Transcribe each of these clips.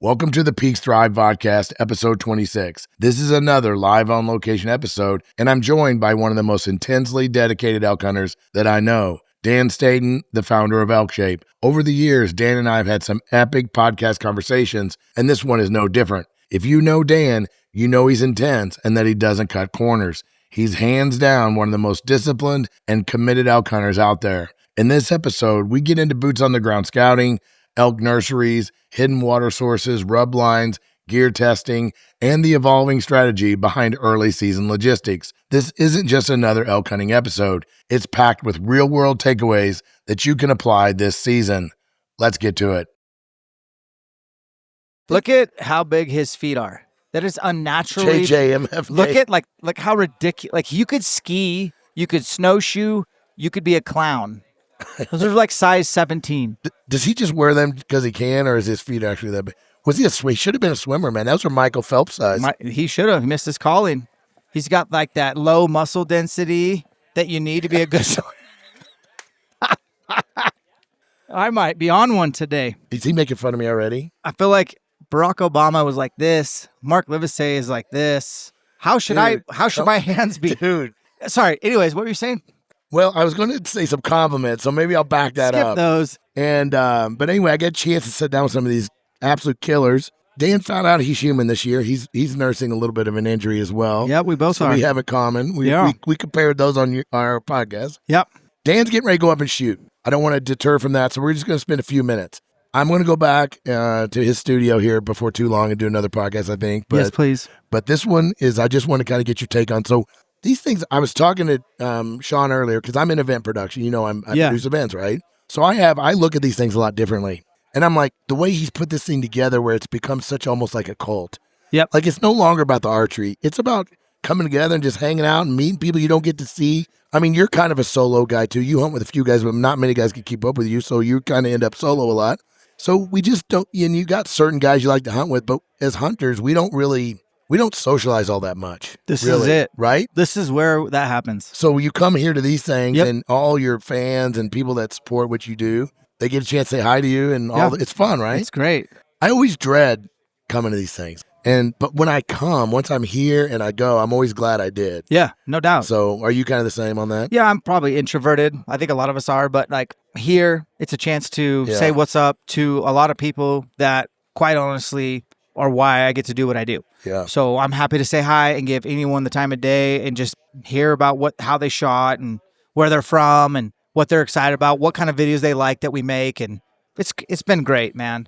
Welcome to the Peax Thrive Vodcast, episode 26. This is another live on location episode, and I'm joined by one of the most intensely dedicated elk hunters that I know, Dan Staton, the founder of Elkshape. Over the years, Dan and I have had some epic podcast conversations, and this one is no different. If you know Dan, you know he's intense and that he doesn't cut corners. He's hands down one of the most disciplined and committed elk hunters out there. In this episode, we get into boots on the ground scouting, elk nurseries, hidden water sources, rub lines, gear testing, and the evolving strategy behind early season logistics. This isn't just another elk hunting episode. It's packed with real-world takeaways that you can apply this season. Let's get to it. Look at how big his feet are. That is unnaturally. JJMF. Look at like how ridiculous. Like you could ski, you could snowshoe, you could be a clown. Those are like size 17. Does he just wear them because he can, or is his feet actually that big? Was he he should have been a swimmer, man. Those are Michael Phelps size. He should have missed his calling. He's got like that low muscle density that you need to be a good swimmer. I might be on one today. Is he making fun of me already? I feel like Barack Obama was like this. Mark Livesey is like this. How should my hands be? Dude. Sorry. Anyways, what were you saying? Well, I was going to say some compliments, so maybe I'll back that Skip up. those. And but anyway, I got a chance to sit down with some of these absolute killers. Dan found out he's human this year. He's nursing a little bit of an injury as well. Yeah, we both are. We have it common. We compared those on our podcast. Yep. Dan's getting ready to go up and shoot. I don't want to deter from that, so we're just going to spend a few minutes. I'm going to go back to his studio here before too long and do another podcast, I think. But, yes, please. But this one is, I just want to kind of get your take on. So these things, I was talking to Sean earlier because I'm in event production. You know, I produce events, right? So I look at these things a lot differently. And I'm like, the way he's put this thing together where it's become such almost like a cult. Yep. Like it's no longer about the archery. It's about coming together and just hanging out and meeting people you don't get to see. I mean, you're kind of a solo guy too. You hunt with a few guys, but not many guys can keep up with you. So you kind of end up solo a lot. So we just don't, and you got certain guys you like to hunt with, but as hunters, we don't socialize all that much. This is it. Right? This is where that happens. So you come here to these things and all your fans and people that support what you do, they get a chance to say hi to you and it's fun, right? It's great. I always dread coming to these things. But when I come, once I'm here and I go, I'm always glad I did. Yeah, no doubt. So are you kind of the same on that? Yeah, I'm probably introverted. I think a lot of us are, but like here, it's a chance to say what's up to a lot of people that quite honestly are why I get to do what I do. Yeah. So I'm happy to say hi and give anyone the time of day and just hear about how they shot and where they're from and what they're excited about, what kind of videos they like that we make. And it's been great, man.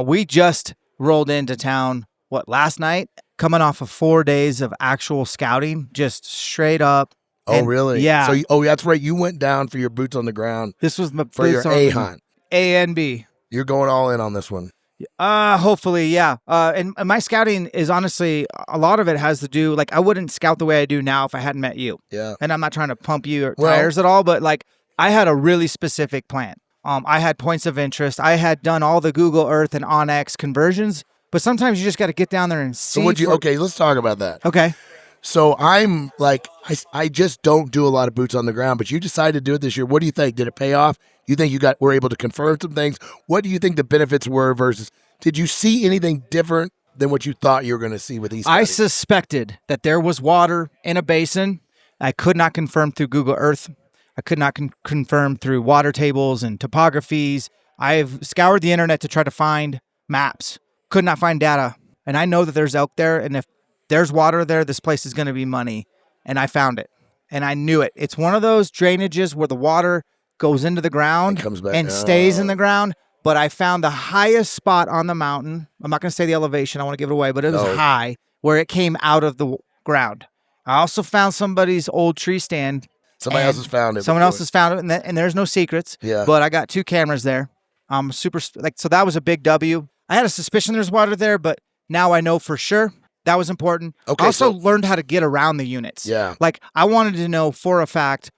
We just rolled into town, last night? Coming off of 4 days of actual scouting, just straight up. Oh, really? Yeah. So, that's right. You went down for your boots on the ground. This was for your A hunt. A and B. You're going all in on this one. Hopefully, yeah. And my scouting is honestly, a lot of it has to do, like, I wouldn't scout the way I do now if I hadn't met you. Yeah. And I'm not trying to pump you tires at all, but like, I had a really specific plan. I had points of interest. I had done all the Google Earth and OnX conversions, but sometimes you just got to get down there and see. So okay, let's talk about that. Okay. So I'm like, I just don't do a lot of boots on the ground, but you decided to do it this year. What do you think? Did it pay off? You think were able to confirm some things? What do you think the benefits were versus, did you see anything different than what you thought you were going to see with these I studies? suspected that there was water in a basin. I could not confirm through Google Earth. I could not confirm through water tables and topographies. I've scoured the internet to try to find maps. Could not find data. And I know that there's elk there, and if there's water there, this place is going to be money. And I found it. And I knew it. It's one of those drainages where the water goes into the ground comes back, and stays in the ground. But I found the highest spot on the mountain. I'm not going to say the elevation. I want to give it away. But it was high where it came out of the ground. I also found somebody's old tree stand. Somebody else has found it. Someone else has found it. And there's no secrets. Yeah. But I got 2 cameras there. So that was a big W. I had a suspicion there's water there, but now I know for sure. That was important. Okay, I also learned how to get around the units. Yeah. Like, I wanted to know for a fact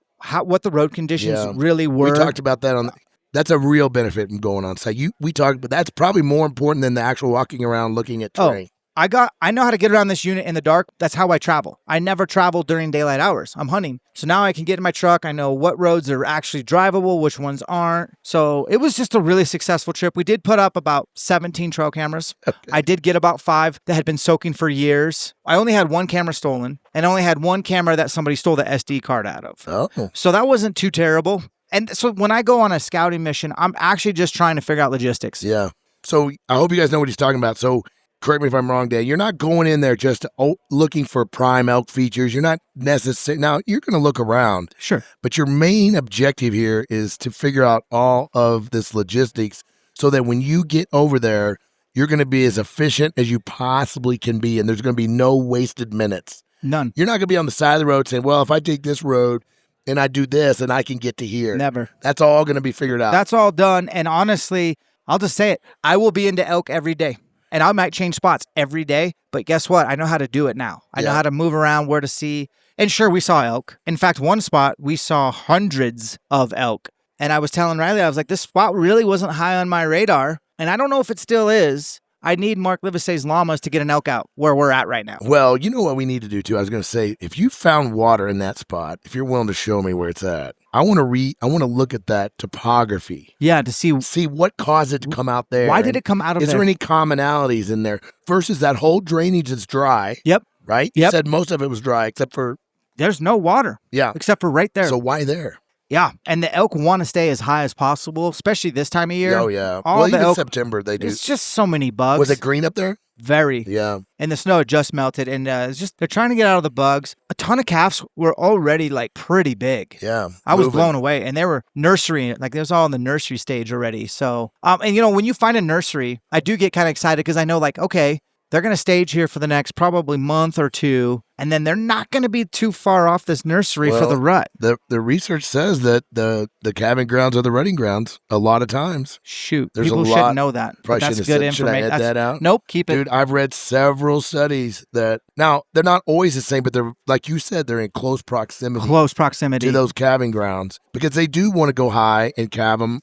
what the road conditions really were. We talked about that that's a real benefit from going on site. We talked, but that's probably more important than the actual walking around looking at terrain. I know how to get around this unit in the dark. That's how I travel. I never travel during daylight hours. I'm hunting. So now I can get in my truck. I know what roads are actually drivable, which ones aren't. So it was just a really successful trip. We did put up about 17 trail cameras. Okay. I did get about 5 that had been soaking for years. I only had 1 camera stolen and only had 1 camera that somebody stole the SD card out of. Oh. So that wasn't too terrible. And so when I go on a scouting mission, I'm actually just trying to figure out logistics. Yeah. So I hope you guys know what he's talking about. So correct me if I'm wrong, Dan. You're not going in there just looking for prime elk features. You're not necessarily. Now, you're going to look around. Sure. But your main objective here is to figure out all of this logistics so that when you get over there, you're going to be as efficient as you possibly can be. And there's going to be no wasted minutes. None. You're not going to be on the side of the road saying, well, if I take this road and I do this and I can get to here. Never. That's all going to be figured out. That's all done. And honestly, I'll just say it. I will be into elk every day. And I might change spots every day, but guess what? I know how to do it now. I know how to move around, where to see. And sure, we saw elk. In fact, one spot, we saw hundreds of elk. And I was telling Riley, I was like, this spot really wasn't high on my radar. And I don't know if it still is. I need Mark Livesey's Llamas to get an elk out where we're at right now. Well, you know what we need to do, too? I was going to say, if you found water in that spot, if you're willing to show me where it's at, I want to look at that topography. Yeah, to see what caused it to come out there. Why did it come out of there? Is there any commonalities in there versus that whole drainage that's dry? Yep. Right? Yep. You said most of it was dry except for... There's no water. Yeah. Except for right there. So why there? Yeah. And the elk want to stay as high as possible, especially this time of year. Oh, yeah. All well, the even elk, September they do. It's just so many bugs. Was it green up there? Very. Yeah. And the snow had just melted, and it's just they're trying to get out of the bugs. A ton of calves were already like pretty big. Yeah. I was blown away, and they were nursery, like they was all in the nursery stage already. So, and you know, when you find a nursery, I do get kind of excited because I know, like, okay, they're going to stage here for the next probably month or two, and then they're not going to be too far off this nursery for the rut. The research says that the calving grounds are the rutting grounds a lot of times. Shoot, There's people a lot, shouldn't know that. But that's good information. Should I add that out? Nope, keep it. Dude, I've read several studies that, now, they're not always the same, but they're, like you said, they're in close proximity. To those calving grounds because they do want to go high and calve them.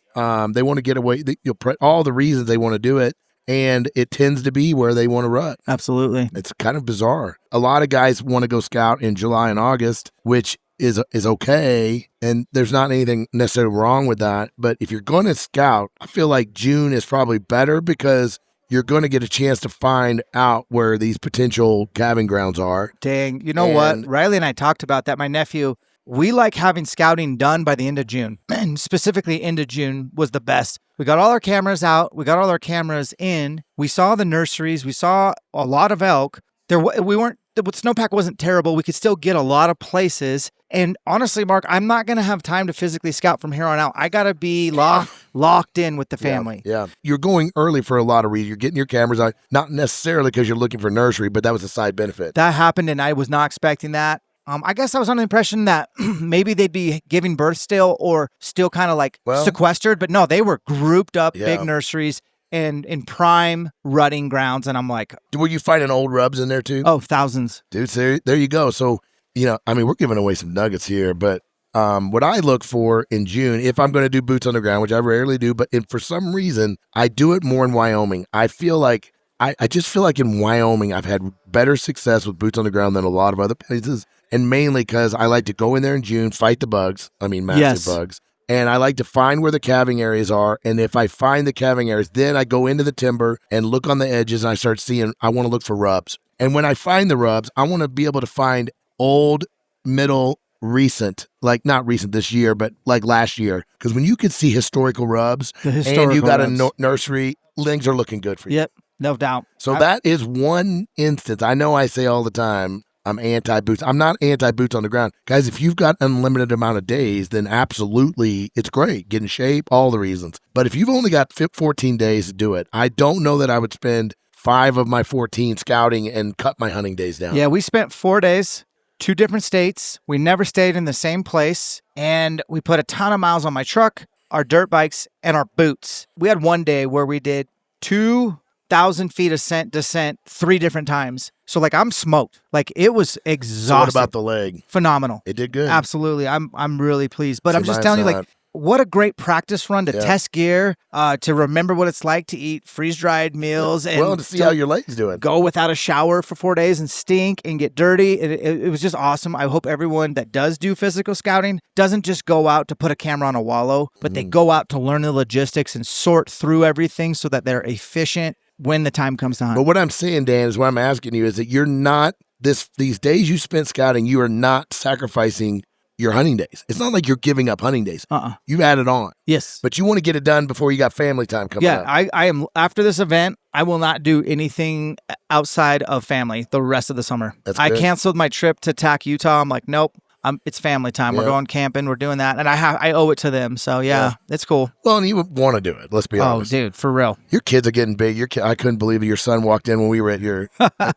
They want to get away, all the reasons they want to do it. And it tends to be where they want to rut. Absolutely. It's kind of bizarre. A lot of guys want to go scout in July and August, which is okay. And there's not anything necessarily wrong with that. But if you're going to scout, I feel like June is probably better because you're going to get a chance to find out where these potential calving grounds are. Dang. You know what? Riley and I talked about that. My nephew, we like having scouting done by the end of June. And specifically end of June was the best. We got all our cameras out. We got all our cameras in. We saw the nurseries. We saw a lot of elk. The snowpack wasn't terrible. We could still get a lot of places. And honestly, Mark, I'm not going to have time to physically scout from here on out. I got to be locked in with the family. Yeah. You're going early for a lot of reasons. You're getting your cameras out, not necessarily because you're looking for nursery, but that was a side benefit. That happened, and I was not expecting that. I guess I was under the impression that maybe they'd be giving birth still or still kind of like sequestered, but no, they were grouped up, big nurseries and in prime rutting grounds. And I'm like, were you finding old rubs in there too? Oh, thousands. Dude, there you go. So, we're giving away some nuggets here, but what I look for in June, if I'm going to do boots on the ground, which I rarely do, but for some reason, I do it more in Wyoming. I feel like, I just feel like in Wyoming, I've had better success with boots on the ground than a lot of other places. And mainly because I like to go in there in June, fight the bugs. I mean, massive bugs. And I like to find where the calving areas are. And if I find the calving areas, then I go into the timber and look on the edges and I start seeing, I want to look for rubs. And when I find the rubs, I want to be able to find old, middle, recent, like not recent this year, but like last year. Because when you can see historical rubs and you got a nursery, things are looking good for you. Yep, no doubt. So that is one instance. I know I say all the time, I'm anti-boots. I'm not anti-boots on the ground. Guys, if you've got unlimited amount of days, then absolutely, it's great. Get in shape, all the reasons. But if you've only got 14 days to do it, I don't know that I would spend 5 of my 14 scouting and cut my hunting days down. Yeah, we spent 4 days, 2 different states. We never stayed in the same place. And we put a ton of miles on my truck, our dirt bikes, and our boots. We had one day where we did 2,000 feet of descent 3 different times. So like I'm smoked. Like it was exhausting. So what about the leg? Phenomenal. It did good. Absolutely. I'm really pleased. But I'm just telling you, like, what a great practice run to Yeah. test gear, to remember what it's like to eat freeze-dried meals and to see how your leg's doing. go without a shower for 4 days and stink and get dirty. It was just awesome. I hope everyone that does do physical scouting doesn't just go out to put a camera on a wallow, but they go out to learn the logistics and sort through everything so that they're efficient when the time comes to hunt. But what I'm saying, Dan, is what I'm asking you is that you're not, these days you spent scouting, you are not sacrificing your hunting days. It's not like you're giving up hunting days. You've added on. Yes. But you want to get it done before you got family time coming up. Yeah, I am, after this event, I will not do anything outside of family the rest of the summer. That's I good. canceled my trip to TAC, Utah. I'm like, nope. It's family time. We're going camping. We're doing that. And I owe it to them. So yeah, it's cool. Well, and you would want to do it. Let's be honest. Oh, dude, for real. Your kids are getting big. I couldn't believe it. Your son walked in when we were at your,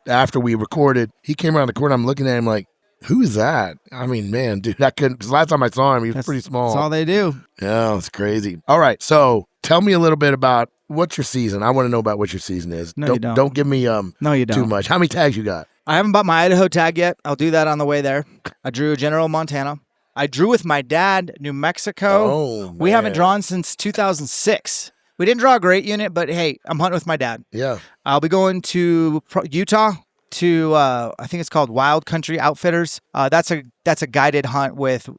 after we recorded, he came around the corner. I'm looking at him like, who is that? I mean, man, dude, I couldn't, because last time I saw him, he was pretty small. That's all they do. Yeah, it's crazy. All right. So tell me a little bit about what's your season. I want to know about what your season is. No, you don't. Don't give me no, you don't. too much. How many tags you got? I haven't bought my Idaho tag yet. I'll do that on the way there. I drew General Montana. I drew with my dad, New Mexico. Oh, man. We haven't drawn since 2006. We didn't draw a great unit, but hey, I'm hunting with my dad. Yeah. I'll be going to Utah to, I think it's called Wild Country Outfitters. That's a guided hunt with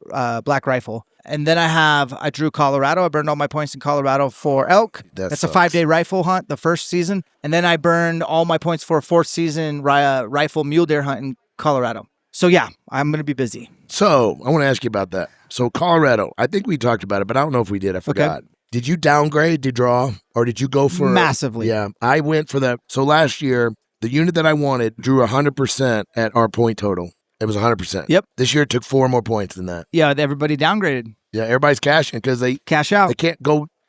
Black Rifle. And then I drew Colorado. I burned all my points in Colorado for elk. That's a 5-day rifle hunt, the first season. And then I burned all my points for a 4th season rifle mule deer hunt in Colorado. So yeah, I'm going to be busy. So I want to ask you about that. So Colorado, I think we talked about it, but I don't know if we did. I forgot. Okay. Did you downgrade to draw, or did you go for massively? Yeah, I went for that. So last year, the unit that I wanted drew 100% at our point total. It was 100%. Yep. This year it took 4 more points than that. Yeah, everybody downgraded. Yeah, everybody's cashing because they cash out.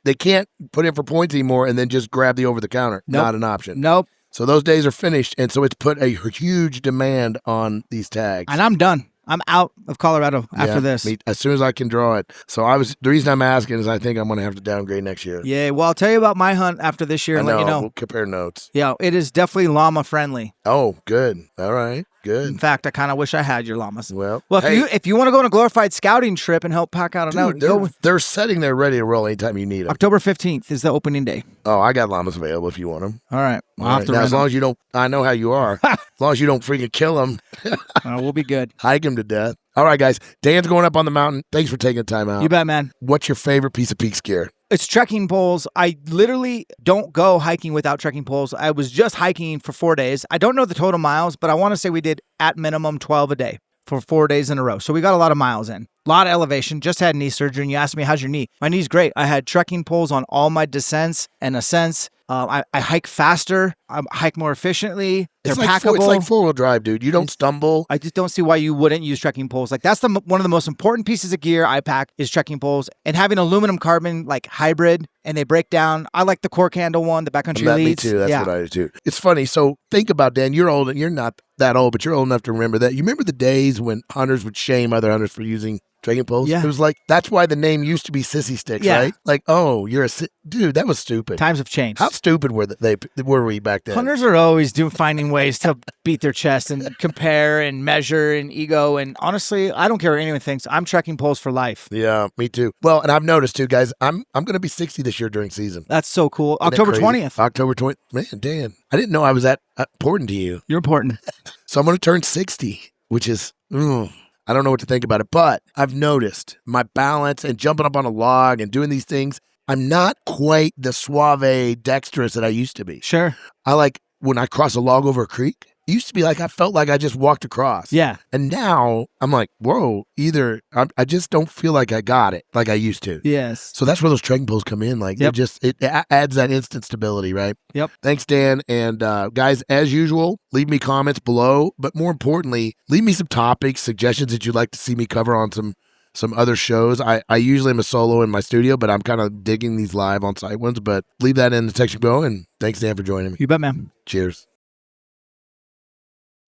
They can't put in for points anymore and then just grab the over the counter. Nope. Not an option. Nope. So those days are finished, and so it's put a huge demand on these tags. And I'm done. I'm out of Colorado after this. As soon as I can draw it. So the reason I'm asking is I think I'm going to have to downgrade next year. Yeah, well, I'll tell you about my hunt after this year and let you know. We'll compare notes. Yeah, it is definitely llama friendly. Oh, good. All right. Good. In fact, I kind of wish I had your llamas. Well, if you want to go on a glorified scouting trip and help pack out a note, they're setting there ready to roll anytime you need them. October 15th is the opening day. Oh, I got llamas available if you want them. All right. Now, as long as you don't, I know how you are. As long as you don't freaking kill them. We'll be good. Hike them to death. All right, guys. Dan's going up on the mountain. Thanks for taking the time out. You bet, man. What's your favorite piece of Peax gear? It's trekking poles. I literally don't go hiking without trekking poles. I was just hiking for 4 days. I don't know the total miles, but I want to say we did at minimum 12 a day for 4 days in a row. So we got a lot of miles in. A lot of elevation. Just had knee surgery, and you asked me, how's your knee? My knee's great. I had trekking poles on all my descents and ascents. I hike faster. I hike more efficiently. They're packable. It's like 4-wheel drive, dude. You don't stumble. I just don't see why you wouldn't use trekking poles. Like that's one of the most important pieces of gear I pack is trekking poles, and having aluminum carbon like hybrid, and they break down. I like the cork handle one, the backcountry leads. Me too. That's what I do too. It's funny. So think about, Dan, you're old, and you're not that old, but you're old enough to remember that. You remember the days when hunters would shame other hunters for using trekking poles? Yeah. It was like, that's why the name used to be Sissy Sticks, right? Like, oh, you're dude, that was stupid. Times have changed. How stupid were we back then? Hunters are always finding ways to beat their chest and compare and measure and ego. And honestly, I don't care what anyone thinks. I'm trekking poles for life. Yeah, me too. Well, and I've noticed too, guys, I'm going to be 60 this year during season. That's so cool. October 20th. October 20th. Man, Dan, I didn't know I was that important to you. You're important. So I'm going to turn 60, which is, I don't know what to think about it, but I've noticed my balance and jumping up on a log and doing these things, I'm not quite the suave dexterous that I used to be. Sure. I like when I cross a log over a creek. It used to be like I felt like I just walked across. Yeah. And now I'm like, whoa, I just don't feel like I got it like I used to. Yes. So that's where those trekking poles come in. Like it adds that instant stability, right? Yep. Thanks, Dan. And guys, as usual, leave me comments below. But more importantly, leave me some topics, suggestions that you'd like to see me cover on some other shows. I usually am a solo in my studio, but I'm kind of digging these live on-site ones. But leave that in the section below. And thanks, Dan, for joining me. You bet, man. Cheers.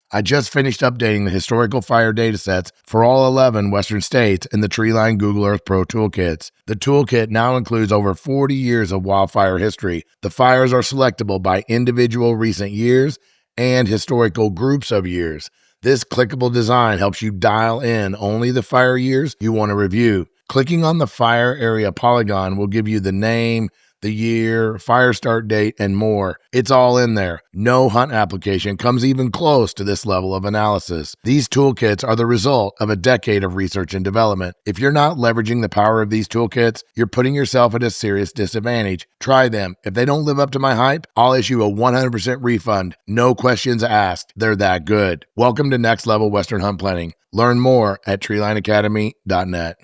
I just finished updating the historical fire datasets for all 11 Western states in the Treeline Google Earth Pro toolkits. The toolkit now includes over 40 years of wildfire history. The fires are selectable by individual recent years and historical groups of years. This clickable design helps you dial in only the fire years you want to review. Clicking on the fire area polygon will give you the name, the year, fire start date, and more. It's all in there. No hunt application comes even close to this level of analysis. These toolkits are the result of a decade of research and development. If you're not leveraging the power of these toolkits, you're putting yourself at a serious disadvantage. Try them. If they don't live up to my hype, I'll issue a 100% refund. No questions asked. They're that good. Welcome to Next Level Western Hunt Planning. Learn more at treelineacademy.net.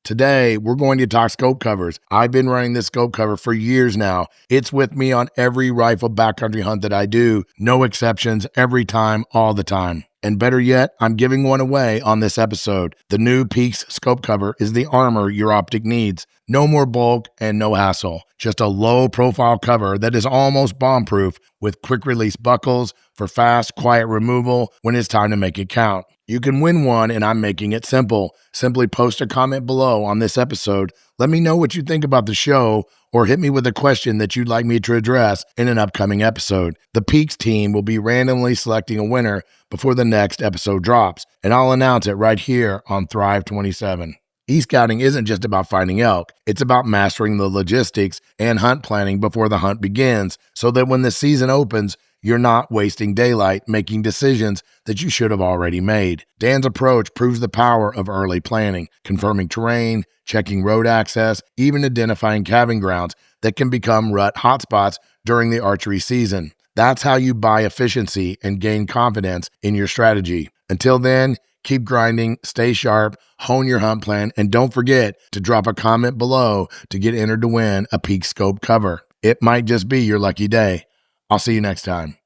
Today, we're going to talk scope covers. I've been running this scope cover for years now. It's with me on every rifle backcountry hunt that I do. No exceptions, every time, all the time. And better yet, I'm giving one away on this episode. The new Peax scope cover is the armor your optic needs. No more bulk and no hassle. Just a low-profile cover that is almost bomb-proof with quick-release buckles for fast, quiet removal when it's time to make it count. You can win one, and I'm making it simple. Simply post a comment below on this episode. Let me know what you think about the show, or hit me with a question that you'd like me to address in an upcoming episode. The Peax team will be randomly selecting a winner before the next episode drops, and I'll announce it right here on Thrive 27. E-scouting isn't just about finding elk. It's about mastering the logistics and hunt planning before the hunt begins, so that when the season opens, you're not wasting daylight making decisions that you should have already made. Dan's approach proves the power of early planning, confirming terrain, checking road access, even identifying calving grounds that can become rut hotspots during the archery season. That's how you buy efficiency and gain confidence in your strategy. Until then, keep grinding, stay sharp, hone your hunt plan, and don't forget to drop a comment below to get entered to win a Peax scope cover. It might just be your lucky day. I'll see you next time.